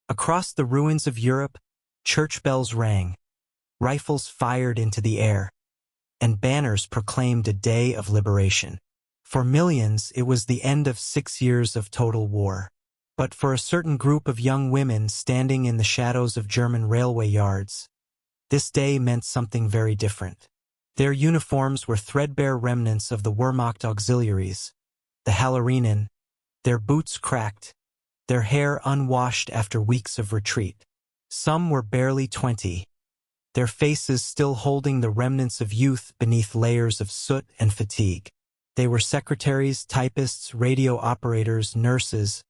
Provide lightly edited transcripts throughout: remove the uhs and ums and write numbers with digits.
Across the ruins of Europe, church bells rang, rifles fired into the air, and banners proclaimed a day of liberation. For millions, it was the end of 6 years of total war. But for a certain group of young women standing in the shadows of German railway yards, this day meant something very different. Their uniforms were threadbare remnants of the Wehrmacht auxiliaries, the Hallerinen, their boots cracked, their hair unwashed after weeks of retreat. Some were barely 20, their faces still holding the remnants of youth beneath layers of soot and fatigue. They were secretaries, typists, radio operators, nurses,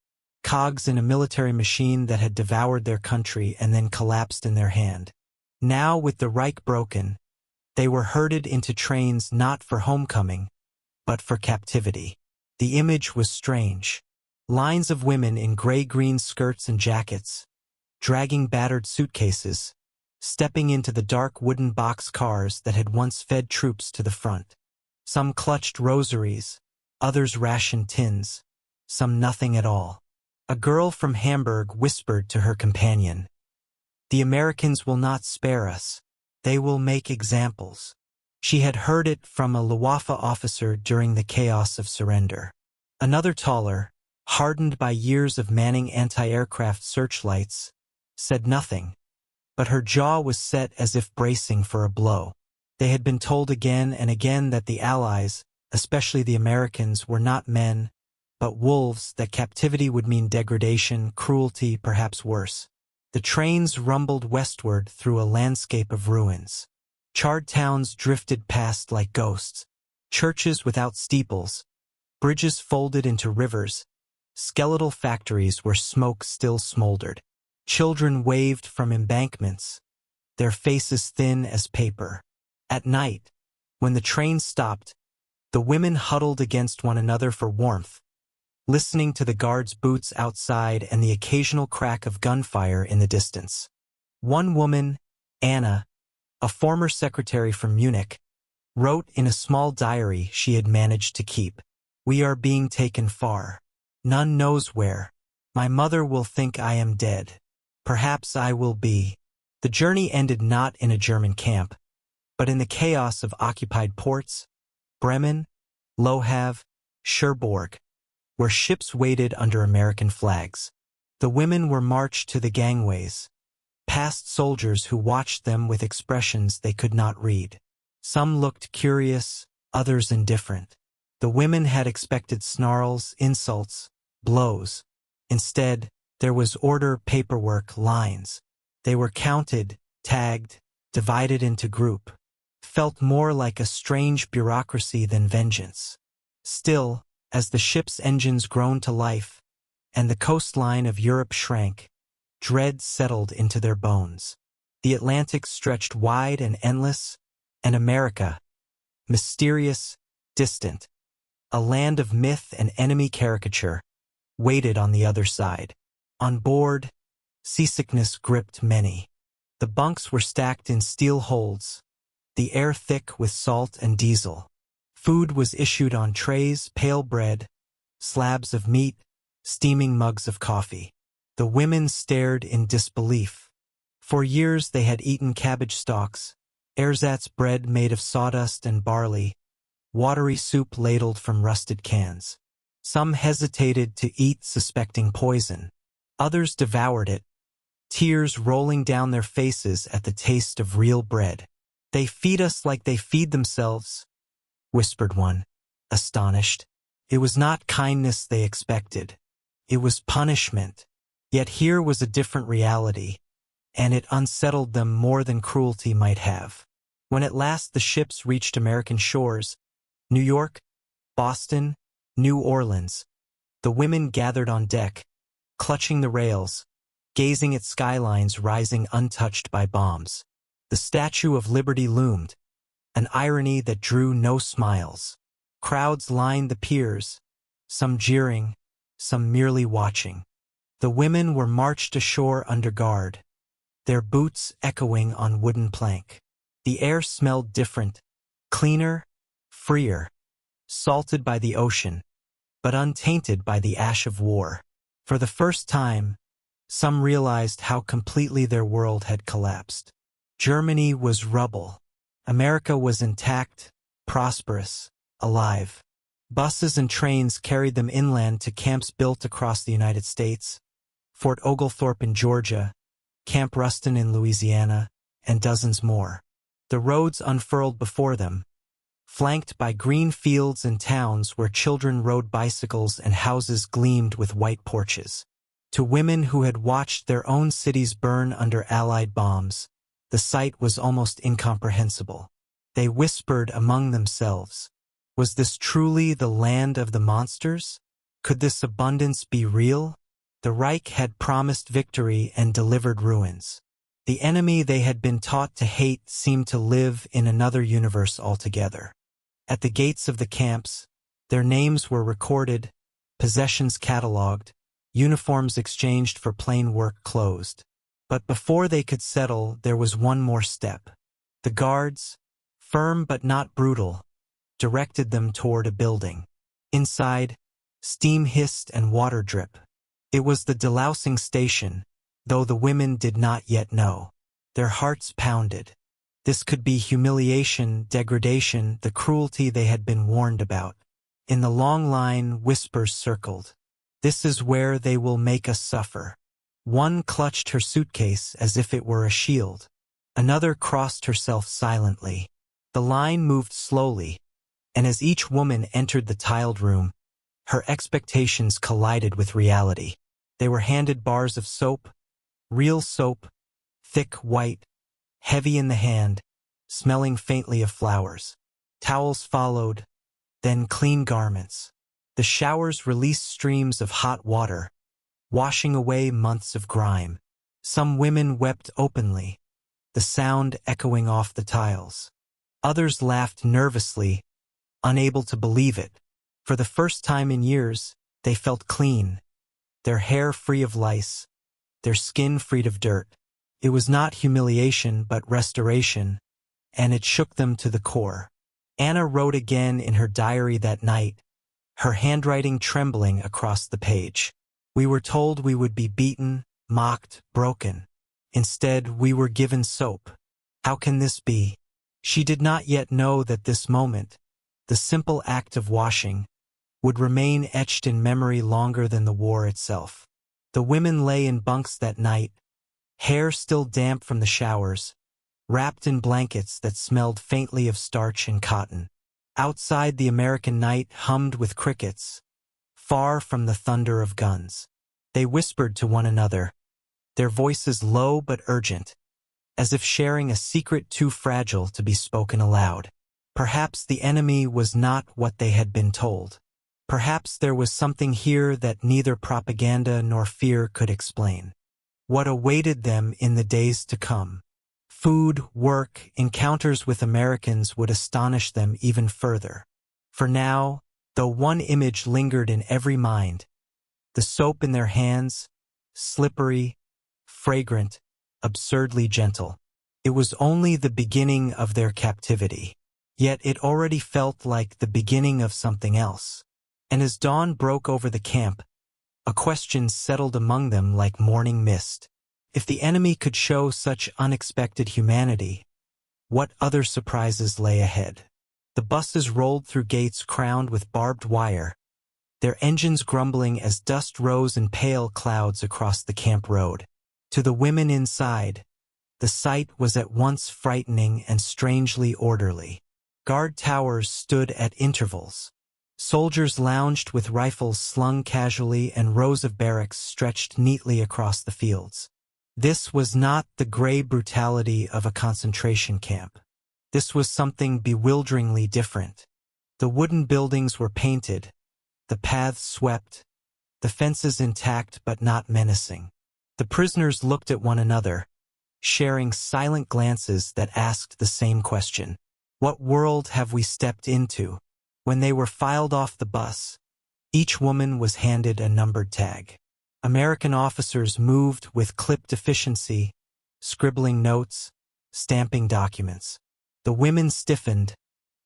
cogs in a military machine that had devoured their country and then collapsed in their hand. Now, with the Reich broken, they were herded into trains not for homecoming, but for captivity. The image was strange. Lines of women in gray-green skirts and jackets, dragging battered suitcases, stepping into the dark wooden box cars that had once fed troops to the front. Some clutched rosaries, others ration tins, some nothing at all. A girl from Hamburg whispered to her companion, "The Americans will not spare us. They will make examples." She had heard it from a Luftwaffe officer during the chaos of surrender. Another taller, hardened by years of manning anti-aircraft searchlights, said nothing, but her jaw was set as if bracing for a blow. They had been told again and again that the Allies, especially the Americans, were not men, but wolves, that captivity would mean degradation, cruelty, perhaps worse. The trains rumbled westward through a landscape of ruins. Charred towns drifted past like ghosts, churches without steeples, bridges folded into rivers, skeletal factories where smoke still smoldered. Children waved from embankments, their faces thin as paper. At night, when the train stopped, the women huddled against one another for warmth, listening to the guards' boots outside and the occasional crack of gunfire in the distance. One woman, Anna, a former secretary from Munich, wrote in a small diary she had managed to keep, "We are being taken far. None knows where. My mother will think I am dead. Perhaps I will be." The journey ended not in a German camp, but in the chaos of occupied ports, Bremen, Le Havre, Cherbourg, where ships waited under American flags. The women were marched to the gangways, past soldiers who watched them with expressions they could not read. Some looked curious, others indifferent. The women had expected snarls, insults, blows. Instead, there was order, paperwork, lines. They were counted, tagged, divided into group. Felt more like a strange bureaucracy than vengeance. Still, as the ship's engines groaned to life, and the coastline of Europe shrank, dread settled into their bones. The Atlantic stretched wide and endless, and America, mysterious, distant, a land of myth and enemy caricature, waited on the other side. On board, seasickness gripped many. The bunks were stacked in steel holds, the air thick with salt and diesel. Food was issued on trays, pale bread, slabs of meat, steaming mugs of coffee. The women stared in disbelief. For years they had eaten cabbage stalks, ersatz bread made of sawdust and barley, watery soup ladled from rusted cans. Some hesitated to eat, suspecting poison. Others devoured it, tears rolling down their faces at the taste of real bread. "They feed us like they feed themselves," whispered one, astonished. It was not kindness they expected. It was punishment. Yet here was a different reality, and it unsettled them more than cruelty might have. When at last the ships reached American shores, New York, Boston, New Orleans, the women gathered on deck, clutching the rails, gazing at skylines rising untouched by bombs. The Statue of Liberty loomed, an irony that drew no smiles. Crowds lined the piers, some jeering, some merely watching. The women were marched ashore under guard, their boots echoing on wooden plank. The air smelled different, cleaner, freer, salted by the ocean, but untainted by the ash of war. For the first time, Some realized how completely their world had collapsed. Germany was rubble. America was intact, prosperous, alive. Buses and trains carried them inland to camps built across the United States, Fort Oglethorpe in Georgia, Camp Ruston in Louisiana, and dozens more. The roads unfurled before them, flanked by green fields and towns where children rode bicycles and houses gleamed with white porches. To women who had watched their own cities burn under Allied bombs, the sight was almost incomprehensible. They whispered among themselves, "Was this truly the land of the monsters? Could this abundance be real?" The Reich had promised victory and delivered ruins. The enemy they had been taught to hate seemed to live in another universe altogether. At the gates of the camps, their names were recorded, possessions catalogued, uniforms exchanged for plain work closed. But before they could settle, there was one more step. The guards, firm but not brutal, directed them toward a building. Inside, steam hissed and water dripped. It was the delousing station, though the women did not yet know. Their hearts pounded. This could be humiliation, degradation, the cruelty they had been warned about. In the long line, whispers circled. "This is where they will make us suffer." One clutched her suitcase as if it were a shield. Another crossed herself silently. The line moved slowly, and as each woman entered the tiled room, her expectations collided with reality. They were handed bars of soap, real soap, thick, white, heavy in the hand, smelling faintly of flowers. Towels followed, then clean garments. The showers released streams of hot water, washing away months of grime. Some women wept openly, the sound echoing off the tiles. Others laughed nervously, unable to believe it. For the first time in years, they felt clean, their hair free of lice, their skin freed of dirt. It was not humiliation but restoration, and it shook them to the core. Anna wrote again in her diary that night, her handwriting trembling across the page. "We were told we would be beaten, mocked, broken. Instead, we were given soap. How can this be?" She did not yet know that this moment, the simple act of washing, would remain etched in memory longer than the war itself. The women lay in bunks that night, hair still damp from the showers, wrapped in blankets that smelled faintly of starch and cotton. Outside, the American night hummed with crickets, far from the thunder of guns. They whispered to one another, their voices low but urgent, as if sharing a secret too fragile to be spoken aloud. Perhaps the enemy was not what they had been told. Perhaps there was something here that neither propaganda nor fear could explain. What awaited them in the days to come? Food, work, encounters with Americans would astonish them even further. For now, though one image lingered in every mind, the soap in their hands, slippery, fragrant, absurdly gentle. It was only the beginning of their captivity. Yet it already felt like the beginning of something else. And as dawn broke over the camp, a question settled among them like morning mist. If the enemy could show such unexpected humanity, what other surprises lay ahead? The buses rolled through gates crowned with barbed wire, their engines grumbling as dust rose in pale clouds across the camp road. To the women inside, the sight was at once frightening and strangely orderly. Guard towers stood at intervals. Soldiers lounged with rifles slung casually, and rows of barracks stretched neatly across the fields. This was not the gray brutality of a concentration camp. This was something bewilderingly different. The wooden buildings were painted, the paths swept, the fences intact but not menacing. The prisoners looked at one another, sharing silent glances that asked the same question. What world have we stepped into? When they were filed off the bus, each woman was handed a numbered tag. American officers moved with clipped efficiency, scribbling notes, stamping documents. The women stiffened,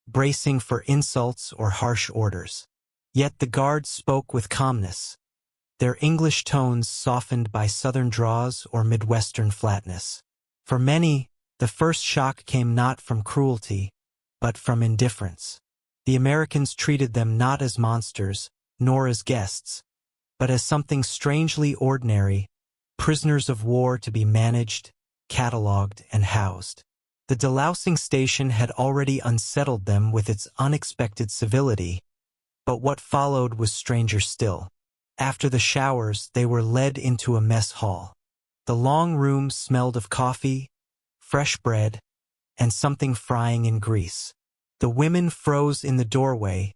bracing for insults or harsh orders. Yet the guards spoke with calmness. their English tones softened by Southern draws or Midwestern flatness. For many, the first shock came not from cruelty, but from indifference. The Americans treated them not as monsters, nor as guests, but as something strangely ordinary, prisoners of war to be managed, catalogued, and housed. The delousing station had already unsettled them with its unexpected civility, but what followed was stranger still. After the showers, they were led into a mess hall. The long room smelled of coffee, fresh bread, and something frying in grease. The women froze in the doorway,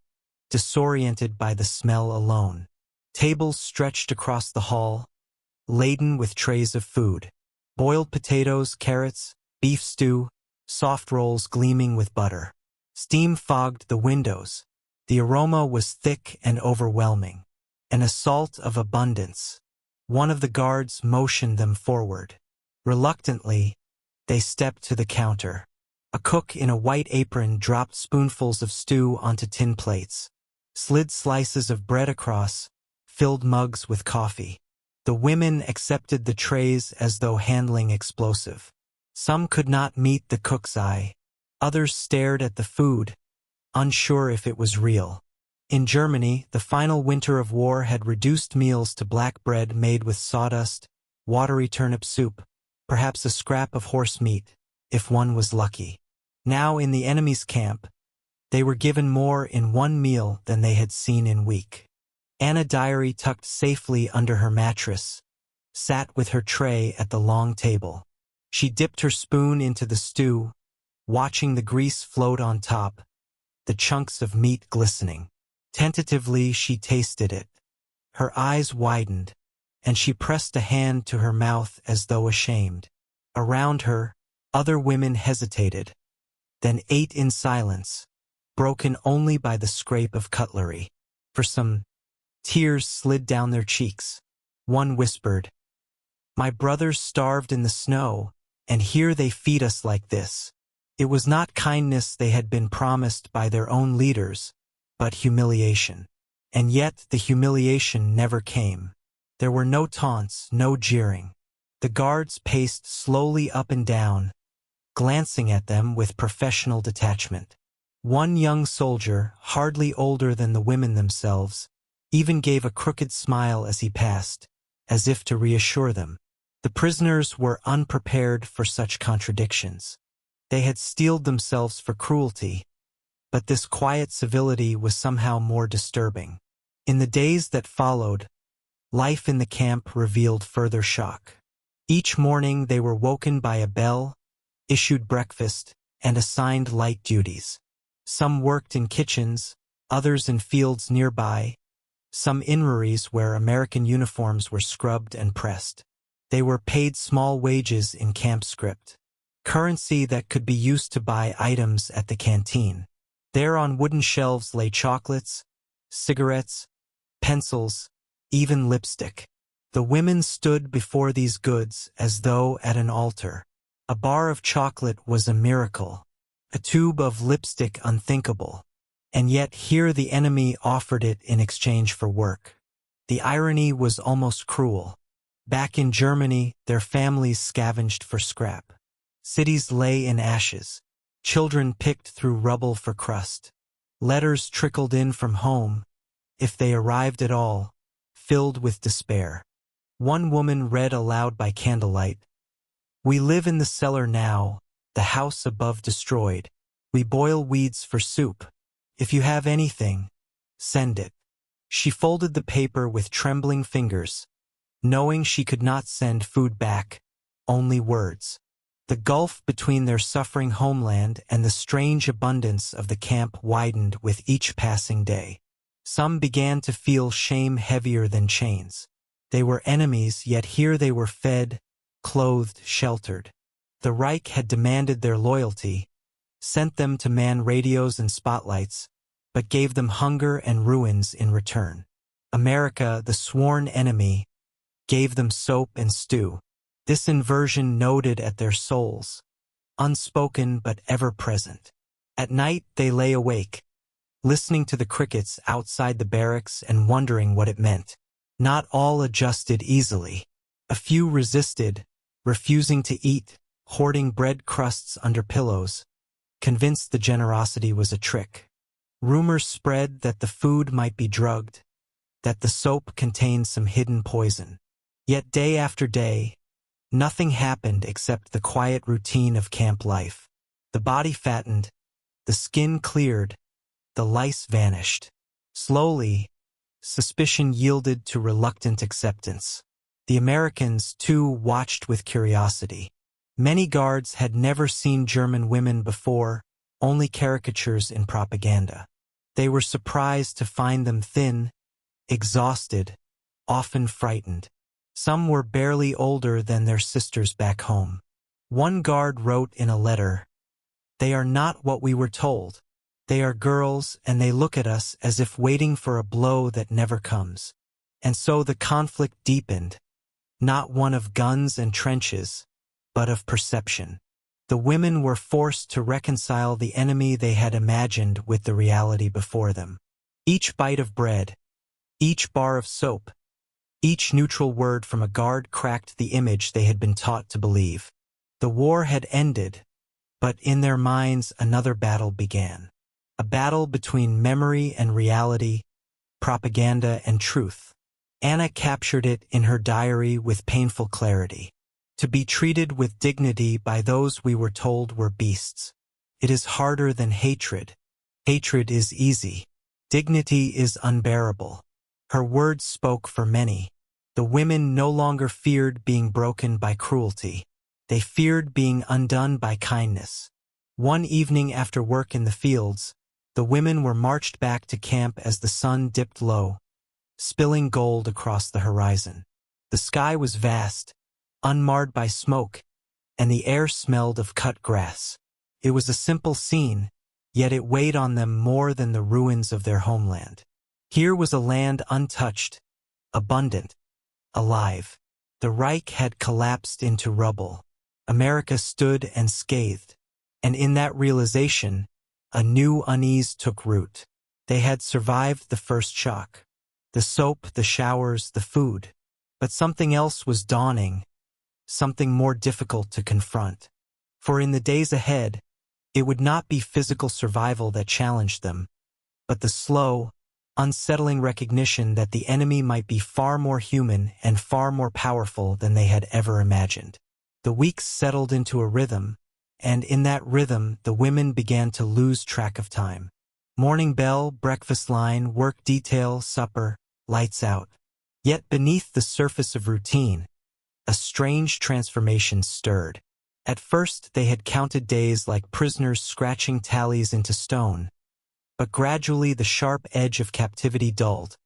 disoriented by the smell alone. Tables stretched across the hall, laden with trays of food. Boiled potatoes, carrots, beef stew, soft rolls gleaming with butter. Steam fogged the windows. The aroma was thick and overwhelming. An assault of abundance. One of the guards motioned them forward. Reluctantly, they stepped to the counter. A cook in a white apron dropped spoonfuls of stew onto tin plates, slid slices of bread across, filled mugs with coffee. The women accepted the trays as though handling explosive. Some could not meet the cook's eye. Others stared at the food, unsure if it was real. In Germany, the final winter of war had reduced meals to black bread made with sawdust, watery turnip soup, perhaps a scrap of horse meat, if one was lucky. Now in the enemy's camp, they were given more in one meal than they had seen in week. Anna Diary, tucked safely under her mattress, sat with her tray at the long table. She dipped her spoon into the stew, watching the grease float on top, the chunks of meat glistening. Tentatively, she tasted it. Her eyes widened, and she pressed a hand to her mouth as though ashamed. Around her, other women hesitated, then ate in silence, broken only by the scrape of cutlery. For some, tears slid down their cheeks. One whispered, "My brothers starved in the snow, and here they feed us like this." It was not kindness they had been promised by their own leaders, but humiliation. And yet the humiliation never came. There were no taunts, no jeering. The guards paced slowly up and down, glancing at them with professional detachment. One young soldier, hardly older than the women themselves, even gave a crooked smile as he passed, as if to reassure them. The prisoners were unprepared for such contradictions. They had steeled themselves for cruelty, but this quiet civility was somehow more disturbing. In the days that followed, life in the camp revealed further shock. Each morning they were woken by a bell, issued breakfast, and assigned light duties. Some worked in kitchens, others in fields nearby, some inveries where American uniforms were scrubbed and pressed. They were paid small wages in camp script, currency that could be used to buy items at the canteen. There on wooden shelves lay chocolates, cigarettes, pencils, even lipstick. The women stood before these goods as though at an altar. A bar of chocolate was a miracle, a tube of lipstick unthinkable, and yet here the enemy offered it in exchange for work. The irony was almost cruel. Back in Germany, their families scavenged for scrap. Cities lay in ashes. Children picked through rubble for crust. Letters trickled in from home, if they arrived at all, filled with despair. One woman read aloud by candlelight, "We live in the cellar now, the house above destroyed. We boil weeds for soup. If you have anything, send it." She folded the paper with trembling fingers, knowing she could not send food back, only words. The gulf between their suffering homeland and the strange abundance of the camp widened with each passing day. Some began to feel shame heavier than chains. They were enemies, yet here they were fed, clothed, sheltered. The Reich had demanded their loyalty, sent them to man radios and spotlights, but gave them hunger and ruins in return. America, the sworn enemy, gave them soap and stew. This inversion gnawed at their souls, unspoken but ever present. At night they lay awake, listening to the crickets outside the barracks and wondering what it meant. Not all adjusted easily. A few resisted, refusing to eat, hoarding bread crusts under pillows, convinced the generosity was a trick. Rumors spread that the food might be drugged, that the soap contained some hidden poison. Yet day after day, nothing happened except the quiet routine of camp life. The body fattened, the skin cleared, the lice vanished. Slowly, suspicion yielded to reluctant acceptance. The Americans, too, watched with curiosity. Many guards had never seen German women before, only caricatures in propaganda. They were surprised to find them thin, exhausted, often frightened. Some were barely older than their sisters back home. One guard wrote in a letter, "They are not what we were told. They are girls, and they look at us as if waiting for a blow that never comes." And so the conflict deepened, not one of guns and trenches, but of perception. The women were forced to reconcile the enemy they had imagined with the reality before them. Each bite of bread, each bar of soap, each neutral word from a guard cracked the image they had been taught to believe. The war had ended, but in their minds another battle began. A battle between memory and reality, propaganda and truth. Anna captured it in her diary with painful clarity. To be treated with dignity by those we were told were beasts. It is harder than hatred. Hatred is easy. Dignity is unbearable. Her words spoke for many. The women no longer feared being broken by cruelty. They feared being undone by kindness. One evening after work in the fields, the women were marched back to camp as the sun dipped low, spilling gold across the horizon. The sky was vast, unmarred by smoke, and the air smelled of cut grass. It was a simple scene, yet it weighed on them more than the ruins of their homeland. Here was a land untouched, abundant, alive. The Reich had collapsed into rubble. America stood and scathed, and in that realization, a new unease took root. They had survived the first shock. The soap, the showers, the food. But something else was dawning, something more difficult to confront. For in the days ahead, it would not be physical survival that challenged them, but the slow, unsettling recognition that the enemy might be far more human and far more powerful than they had ever imagined. The weeks settled into a rhythm, and in that rhythm the women began to lose track of time. Morning bell, breakfast line, work detail, supper, lights out. Yet beneath the surface of routine, a strange transformation stirred. At first they had counted days like prisoners scratching tallies into stone, but gradually the sharp edge of captivity dulled,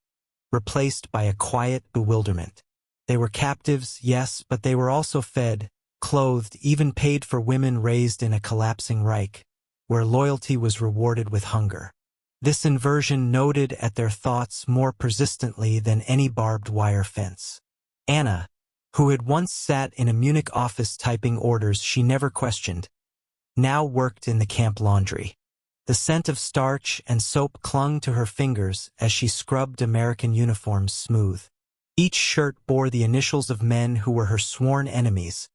replaced by a quiet bewilderment. They were captives, yes, but they were also fed, clothed, even paid for. Women raised in a collapsing Reich, where loyalty was rewarded with hunger. This inversion gnawed at their thoughts more persistently than any barbed wire fence. Anna, who had once sat in a Munich office typing orders she never questioned, now worked in the camp laundry. The scent of starch and soap clung to her fingers as she scrubbed American uniforms smooth. Each shirt bore the initials of men who were her sworn enemies,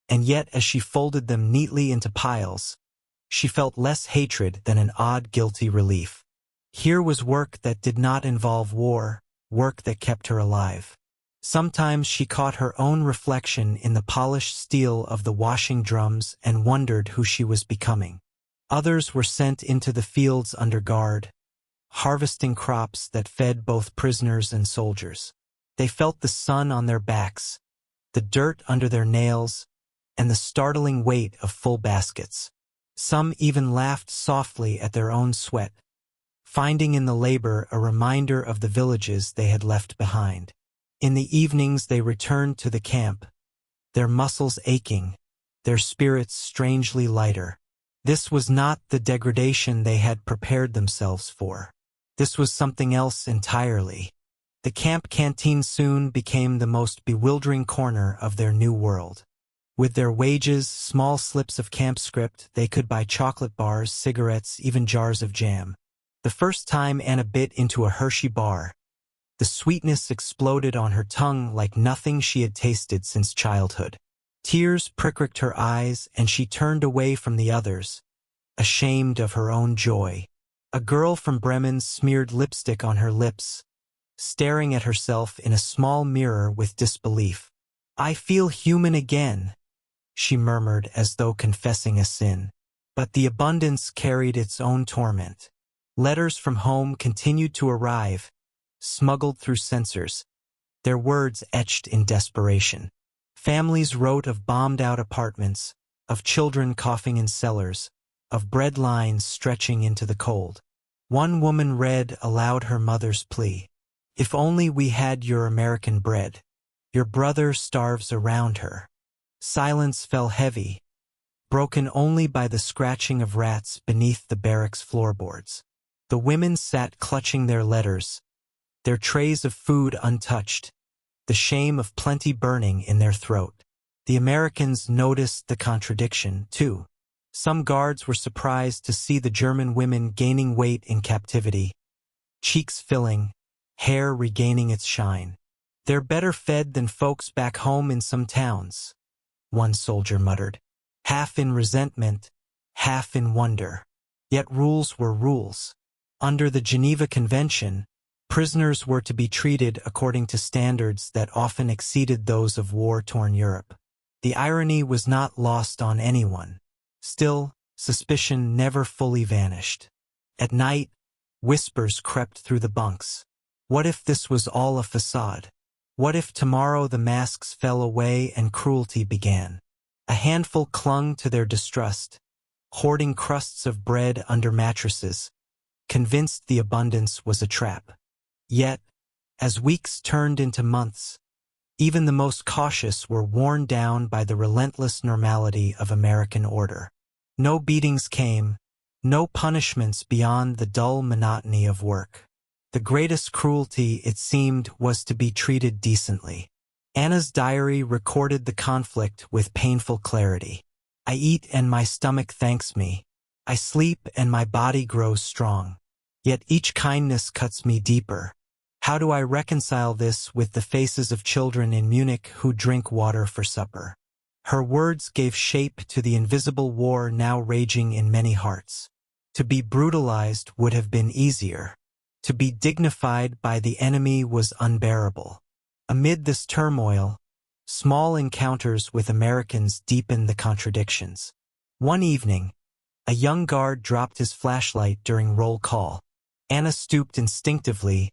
and yet as she folded them neatly into piles, she felt less hatred than an odd guilty relief. Here was work that did not involve war, work that kept her alive. Sometimes she caught her own reflection in the polished steel of the washing drums and wondered who she was becoming. Others were sent into the fields under guard, harvesting crops that fed both prisoners and soldiers. They felt the sun on their backs, the dirt under their nails, and the startling weight of full baskets. Some even laughed softly at their own sweat, finding in the labor a reminder of the villages they had left behind. In the evenings they returned to the camp, their muscles aching, their spirits strangely lighter. This was not the degradation they had prepared themselves for. This was something else entirely. The camp canteen soon became the most bewildering corner of their new world. With their wages, small slips of camp script, they could buy chocolate bars, cigarettes, even jars of jam. The first time Anna bit into a Hershey bar, The sweetness exploded on her tongue like nothing she had tasted since childhood. Tears pricked her eyes, and she turned away from the others, ashamed of her own joy. A girl from Bremen smeared lipstick on her lips, staring at herself in a small mirror with disbelief. "I feel human again," she murmured as though confessing a sin. But the abundance carried its own torment. Letters from home continued to arrive, smuggled through censors, their words etched in desperation. Families wrote of bombed-out apartments, of children coughing in cellars, of bread lines stretching into the cold. One woman read aloud her mother's plea. "If only we had your American bread. Your brother starves around her." Silence fell heavy, broken only by the scratching of rats beneath the barracks floorboards. The women sat clutching their letters, their trays of food untouched, the shame of plenty burning in their throat. The Americans noticed the contradiction, too. Some guards were surprised to see the German women gaining weight in captivity, cheeks filling, hair regaining its shine. "They're better fed than folks back home in some towns," one soldier muttered, half in resentment, half in wonder. Yet rules were rules. Under the Geneva Convention, prisoners were to be treated according to standards that often exceeded those of war-torn Europe. The irony was not lost on anyone. Still, suspicion never fully vanished. At night, whispers crept through the bunks. What if this was all a facade? What if tomorrow the masks fell away and cruelty began? A handful clung to their distrust, hoarding crusts of bread under mattresses, convinced the abundance was a trap. Yet, as weeks turned into months, even the most cautious were worn down by the relentless normality of American order. No beatings came, no punishments beyond the dull monotony of work. The greatest cruelty, it seemed, was to be treated decently. Anna's diary recorded the conflict with painful clarity. "I eat and my stomach thanks me. I sleep and my body grows strong. Yet each kindness cuts me deeper. How do I reconcile this with the faces of children in Munich who drink water for supper?" Her words gave shape to the invisible war now raging in many hearts. To be brutalized would have been easier. To be dignified by the enemy was unbearable. Amid this turmoil, small encounters with Americans deepened the contradictions. One evening, a young guard dropped his flashlight during roll call. Anna stooped instinctively,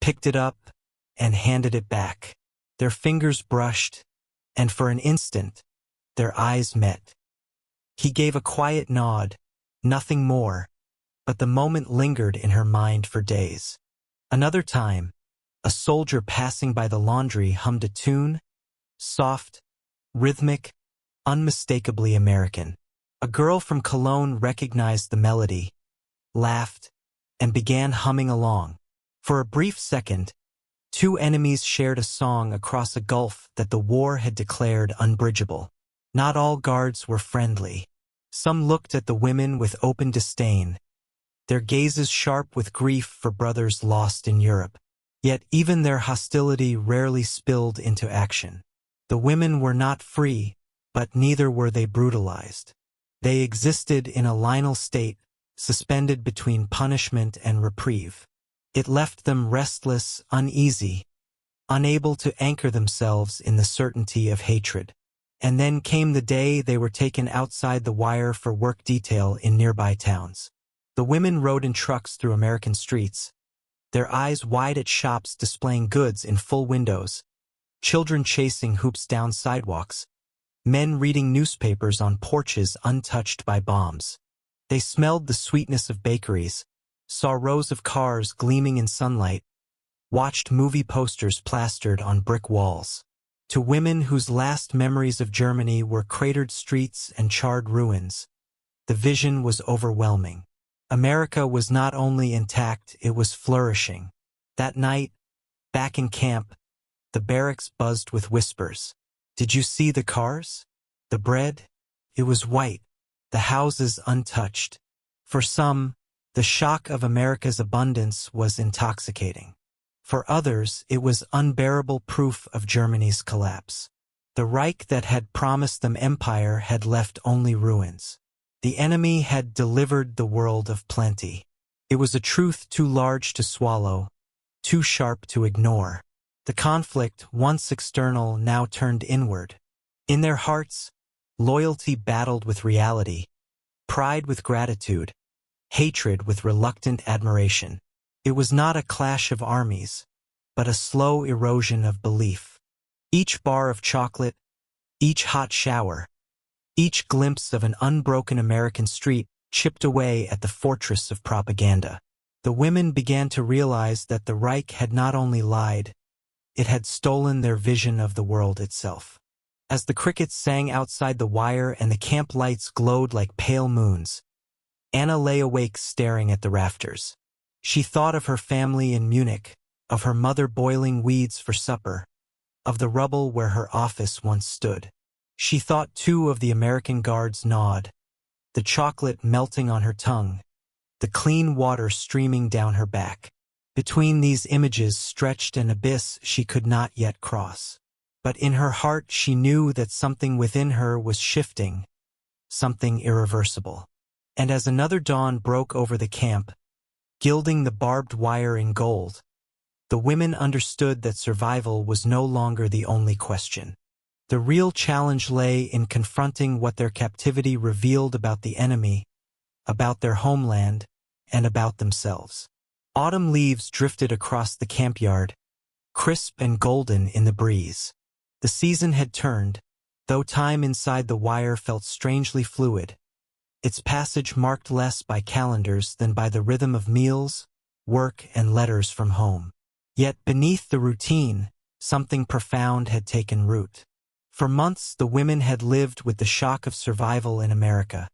picked it up, and handed it back. Their fingers brushed, and for an instant, their eyes met. He gave a quiet nod, nothing more, but the moment lingered in her mind for days. Another time, a soldier passing by the laundry hummed a tune, soft, rhythmic, unmistakably American. A girl from Cologne recognized the melody, laughed, and began humming along. For a brief second, two enemies shared a song across a gulf that the war had declared unbridgeable. Not all guards were friendly. Some looked at the women with open disdain, their gazes sharp with grief for brothers lost in Europe. Yet even their hostility rarely spilled into action. The women were not free, but neither were they brutalized. They existed in a liminal state, suspended between punishment and reprieve. It left them restless, uneasy, unable to anchor themselves in the certainty of hatred. And then came the day they were taken outside the wire for work detail in nearby towns. The women rode in trucks through American streets, their eyes wide at shops displaying goods in full windows, children chasing hoops down sidewalks, men reading newspapers on porches untouched by bombs. They smelled the sweetness of bakeries, saw rows of cars gleaming in sunlight, watched movie posters plastered on brick walls. To women whose last memories of Germany were cratered streets and charred ruins, the vision was overwhelming. America was not only intact, it was flourishing. That night, back in camp, the barracks buzzed with whispers. Did you see the cars? The bread? It was white, the houses untouched. For some, the shock of America's abundance was intoxicating. For others, it was unbearable proof of Germany's collapse. The Reich that had promised them empire had left only ruins. The enemy had delivered the world of plenty. It was a truth too large to swallow, too sharp to ignore. The conflict, once external, now turned inward. In their hearts, loyalty battled with reality, pride with gratitude, hatred with reluctant admiration. It was not a clash of armies, but a slow erosion of belief. Each bar of chocolate, each hot shower, each glimpse of an unbroken American street chipped away at the fortress of propaganda. The women began to realize that the Reich had not only lied, it had stolen their vision of the world itself. As the crickets sang outside the wire and the camp lights glowed like pale moons, Anna lay awake staring at the rafters. She thought of her family in Munich, of her mother boiling weeds for supper, of the rubble where her office once stood. She thought too of the American guards' nod, the chocolate melting on her tongue, the clean water streaming down her back. Between these images stretched an abyss she could not yet cross. But in her heart she knew that something within her was shifting, something irreversible. And as another dawn broke over the camp, gilding the barbed wire in gold, the women understood that survival was no longer the only question. The real challenge lay in confronting what their captivity revealed about the enemy, about their homeland, and about themselves. Autumn leaves drifted across the campyard, crisp and golden in the breeze. The season had turned, though time inside the wire felt strangely fluid, its passage marked less by calendars than by the rhythm of meals, work, and letters from home. Yet beneath the routine, something profound had taken root. For months the women had lived with the shock of survival in America,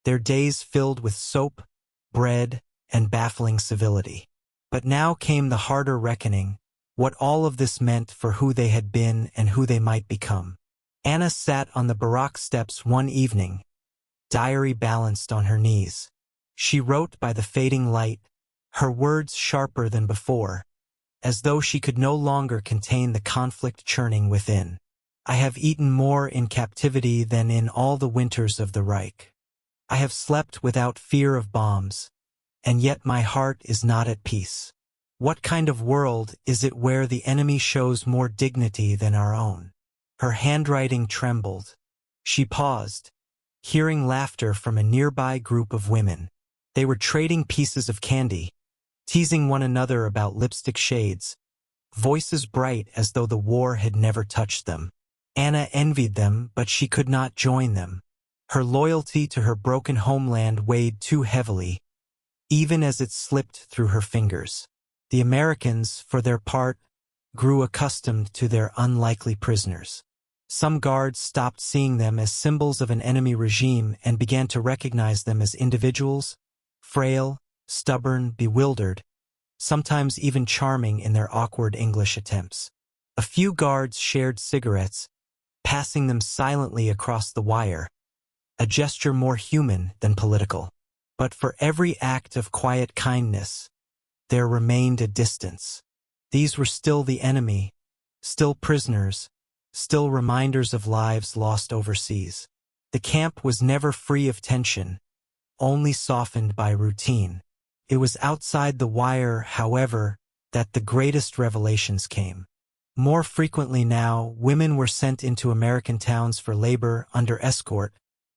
their days filled with soap, bread, and baffling civility. But now came the harder reckoning, what all of this meant for who they had been and who they might become. Anna sat on the barack steps one evening, diary balanced on her knees. She wrote by the fading light, her words sharper than before, as though she could no longer contain the conflict churning within. I have eaten more in captivity than in all the winters of the Reich. I have slept without fear of bombs, and yet my heart is not at peace. What kind of world is it where the enemy shows more dignity than our own? Her handwriting trembled. She paused, hearing laughter from a nearby group of women. They were trading pieces of candy, teasing one another about lipstick shades, voices bright as though the war had never touched them. Anna envied them, but she could not join them. Her loyalty to her broken homeland weighed too heavily, even as it slipped through her fingers. The Americans, for their part, grew accustomed to their unlikely prisoners. Some guards stopped seeing them as symbols of an enemy regime and began to recognize them as individuals, frail, stubborn, bewildered, sometimes even charming in their awkward English attempts. A few guards shared cigarettes, passing them silently across the wire, a gesture more human than political. But for every act of quiet kindness, there remained a distance. These were still the enemy, still prisoners, still reminders of lives lost overseas. The camp was never free of tension, only softened by routine. It was outside the wire, however, that the greatest revelations came. More frequently now, women were sent into American towns for labor under escort,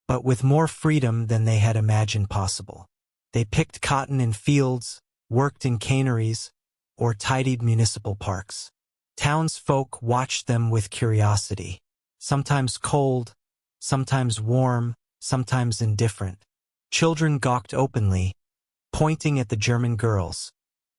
but with more freedom than they had imagined possible. They picked cotton in fields, worked in canneries, or tidied municipal parks. Townsfolk watched them with curiosity, sometimes cold, sometimes warm, sometimes indifferent. Children gawked openly, pointing at the German girls,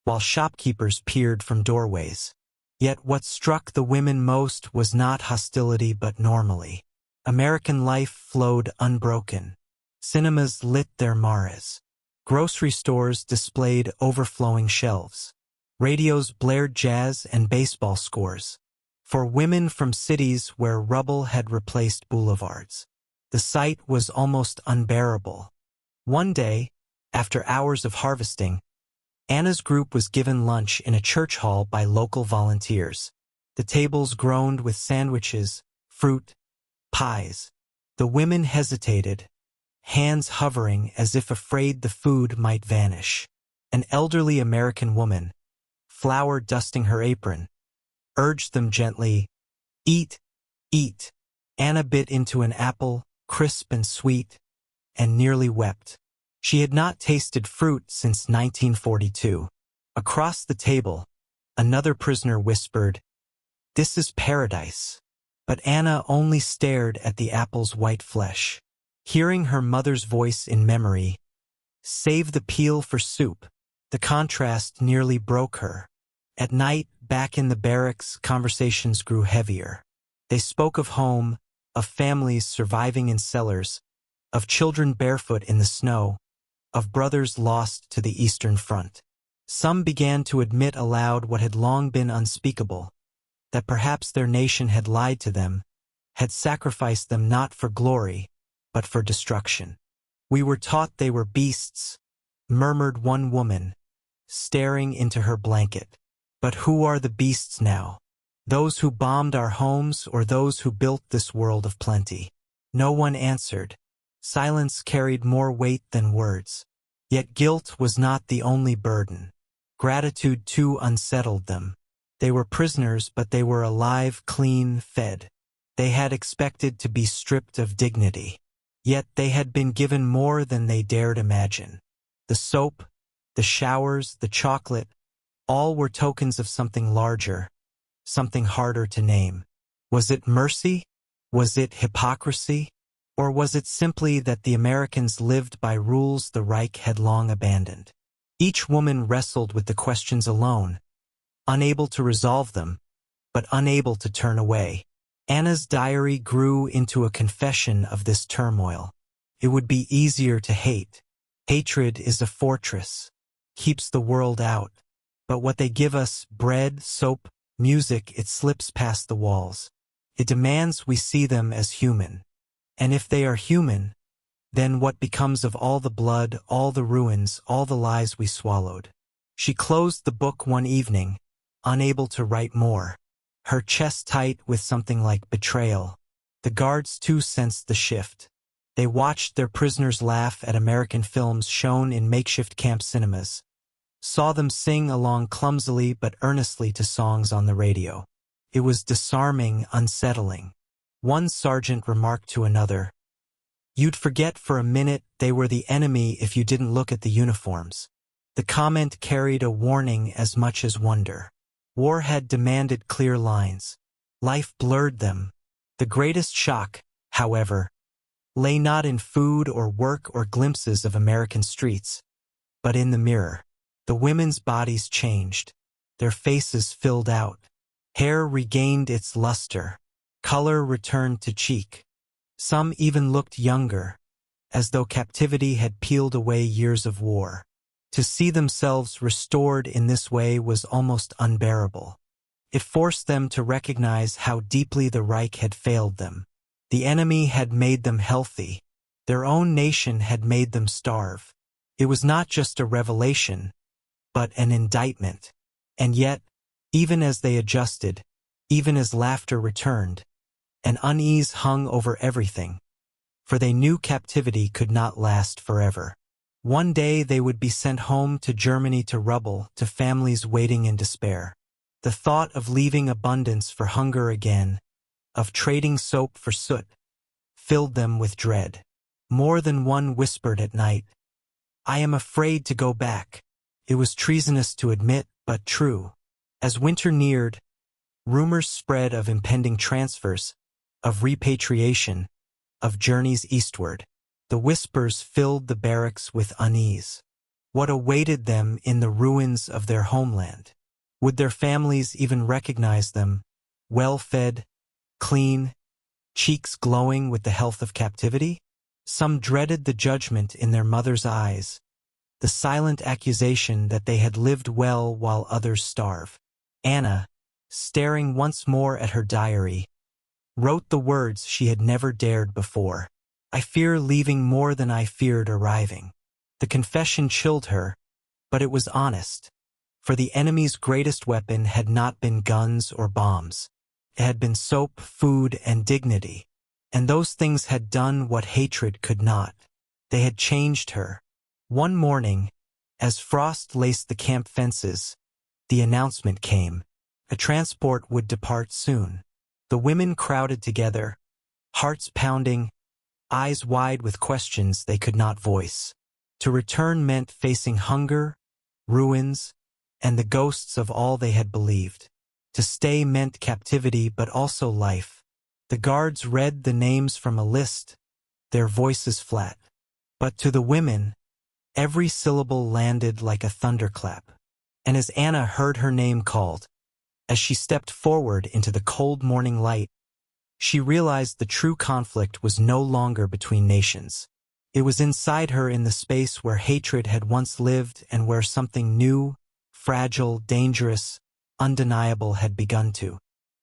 while shopkeepers peered from doorways. Yet what struck the women most was not hostility but normally. American life flowed unbroken. Cinemas lit their mares. Grocery stores displayed overflowing shelves. Radios blared jazz and baseball scores. For women from cities where rubble had replaced boulevards, the sight was almost unbearable. One day, after hours of harvesting, Anna's group was given lunch in a church hall by local volunteers. The tables groaned with sandwiches, fruit, pies. The women hesitated, hands hovering as if afraid the food might vanish. An elderly American woman, flour dusting her apron, urged them gently, "Eat, eat." Anna bit into an apple, crisp and sweet, and nearly wept. She had not tasted fruit since 1942. Across the table, another prisoner whispered, "This is paradise." But Anna only stared at the apple's white flesh. Hearing her mother's voice in memory, "Save the peel for soup," the contrast nearly broke her. At night, back in the barracks, conversations grew heavier. They spoke of home, of families surviving in cellars, of children barefoot in the snow, of brothers lost to the Eastern Front. Some began to admit aloud what had long been unspeakable, that perhaps their nation had lied to them, had sacrificed them not for glory, but for destruction. "We were taught they were beasts," murmured one woman, staring into her blanket. "But who are the beasts now? Those who bombed our homes or those who built this world of plenty?" No one answered. Silence carried more weight than words. Yet guilt was not the only burden. Gratitude too unsettled them. They were prisoners, but they were alive, clean, fed. They had expected to be stripped of dignity. Yet they had been given more than they dared imagine. The soap, the showers, the chocolate, all were tokens of something larger, something harder to name. Was it mercy? Was it hypocrisy? Or was it simply that the Americans lived by rules the Reich had long abandoned? Each woman wrestled with the questions alone, unable to resolve them, but unable to turn away. Anna's diary grew into a confession of this turmoil. It would be easier to hate. Hatred is a fortress, keeps the world out. But what they give us, bread, soap, music, it slips past the walls. It demands we see them as human. And if they are human, then what becomes of all the blood, all the ruins, all the lies we swallowed? She closed the book one evening, unable to write more, her chest tight with something like betrayal. The guards too sensed the shift. They watched their prisoners laugh at American films shown in makeshift camp cinemas, saw them sing along clumsily but earnestly to songs on the radio. It was disarming, unsettling. One sergeant remarked to another, "You'd forget for a minute they were the enemy if you didn't look at the uniforms." The comment carried a warning as much as wonder. War had demanded clear lines. Life blurred them. The greatest shock, however, lay not in food or work or glimpses of American streets, but in the mirror. The women's bodies changed. Their faces filled out. Hair regained its luster. Color returned to cheek. Some even looked younger, as though captivity had peeled away years of war. To see themselves restored in this way was almost unbearable. It forced them to recognize how deeply the Reich had failed them. The enemy had made them healthy. Their own nation had made them starve. It was not just a revelation, but an indictment. And yet, even as they adjusted, even as laughter returned, an unease hung over everything, for they knew captivity could not last forever. One day they would be sent home to Germany, to rubble, to families waiting in despair. The thought of leaving abundance for hunger again, of trading soap for soot, filled them with dread. More than one whispered at night, "I am afraid to go back." It was treasonous to admit, but true. As winter neared, rumors spread of impending transfers, of repatriation, of journeys eastward. The whispers filled the barracks with unease. What awaited them in the ruins of their homeland? Would their families even recognize them, well-fed, clean, cheeks glowing with the health of captivity? Some dreaded the judgment in their mothers' eyes, the silent accusation that they had lived well while others starve. Anna, staring once more at her diary, wrote the words she had never dared before. "I fear leaving more than I feared arriving." The confession chilled her, but it was honest. For the enemy's greatest weapon had not been guns or bombs. It had been soap, food, and dignity. And those things had done what hatred could not. They had changed her. One morning, as frost laced the camp fences, the announcement came. A transport would depart soon. The women crowded together, hearts pounding, eyes wide with questions they could not voice. To return meant facing hunger, ruins, and the ghosts of all they had believed. To stay meant captivity but also life. The guards read the names from a list, their voices flat. But to the women, every syllable landed like a thunderclap. And as Anna heard her name called, as she stepped forward into the cold morning light, she realized the true conflict was no longer between nations. It was inside her, in the space where hatred had once lived and where something new, fragile, dangerous, undeniable had begun to.